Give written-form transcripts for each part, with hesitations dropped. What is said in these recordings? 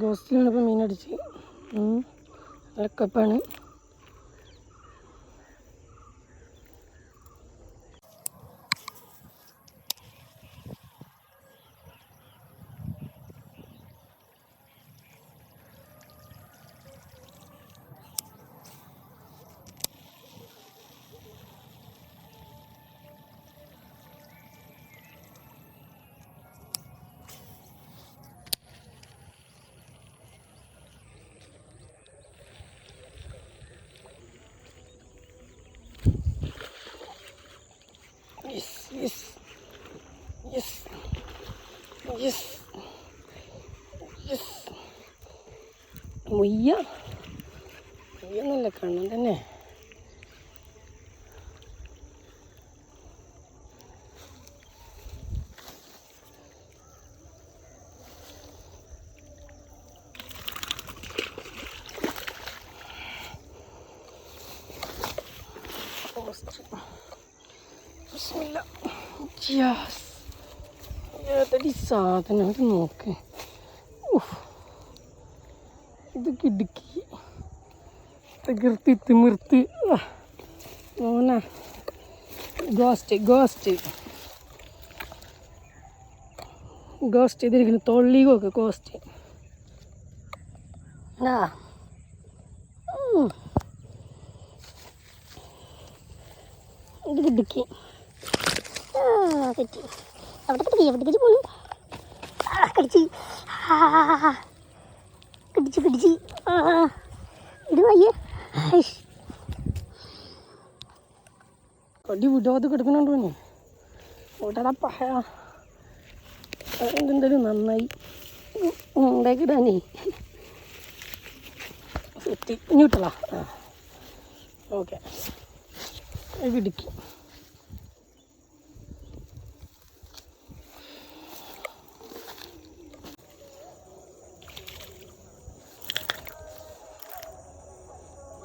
ഗോസ്റ്റിലാണ് ഇപ്പോൾ മീനടിച്ച് അരക്കപ്പാണ്. മുയ്യെന്നല്ല കണ്ണൻ തന്നെ. ഏതടി സാധനം അത് നോക്ക്. ഇത് കിടുക്കി തകർത്തി തിമിർത്ത് ഓന ഗോസ്റ്റ് ചെയ്തിരിക്കുന്നു. തൊള്ളികൊക്കെ ഗോസ്റ്റ് ഇത് കിടുക്കി കിട്ടി. എവിടേക്ക് പോണു? കടിച്ച് ഇത് വയ്യേ കടി വിടാതെ കിടക്കണുണ്ടോ നീ? ഓട്ടടാ പഹ എന്തെന്തായാലും നന്നായി ഉണ്ടാക്കിയിടാനേ സെറ്റ് ഇഞ്ഞിട്ടല്ല. Okay Idukki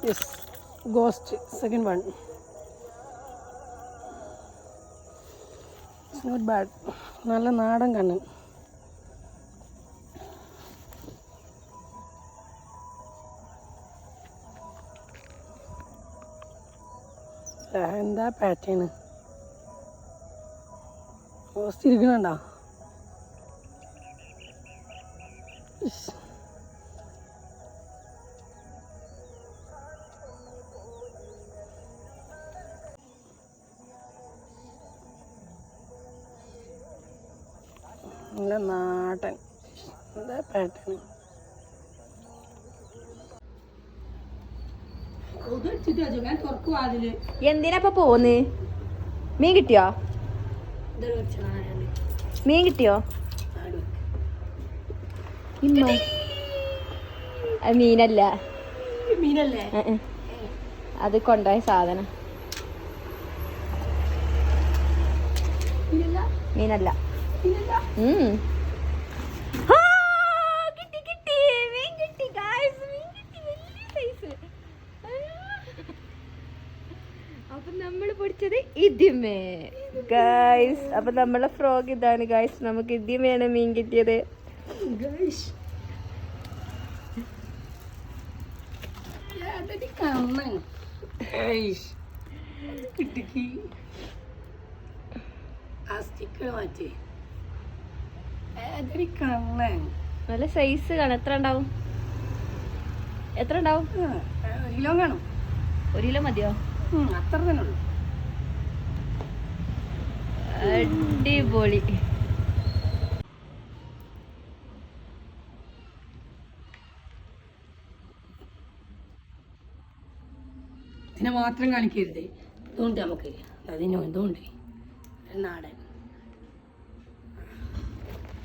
yes ghost second one. It's not bad. നല്ല നാടൻ കണ്ണൻ. എന്താ പാറ്റേണ് ഗോസ്റ്റ് ഇരിക്കണുണ്ടോ? നല്ല നാടൻ എന്താ പാറ്റേൺ. എന്തിനാ പോന്ന്? മീൻ കിട്ടിയോ? മീനല്ലേ അത് കൊണ്ടുപോയ സാധനം. മീനല്ല. അപ്പൊ നമ്മള് പൊടിച്ചത് ഇതിമേ ഗൈസ്. അപ്പൊ നമ്മളെ ഫ്രോഗ് ഇതാണ് ഗൈസ്. നമുക്ക് ഇതിമേണ് മീൻ കിട്ടിയത്. നല്ല സൈസ് കാണാം. എത്ര ഉണ്ടാവും? 1 കിലോ കാണും. 1 കിലോ മതിയോ? അത്ര തന്നെ ഉള്ളു. അടിപൊളി. ഇതിനെ മാത്രം കാണിക്കരുത്. ഇതുകൊണ്ട് നമുക്ക് അതിന് ഇതുകൊണ്ട് നാടൻ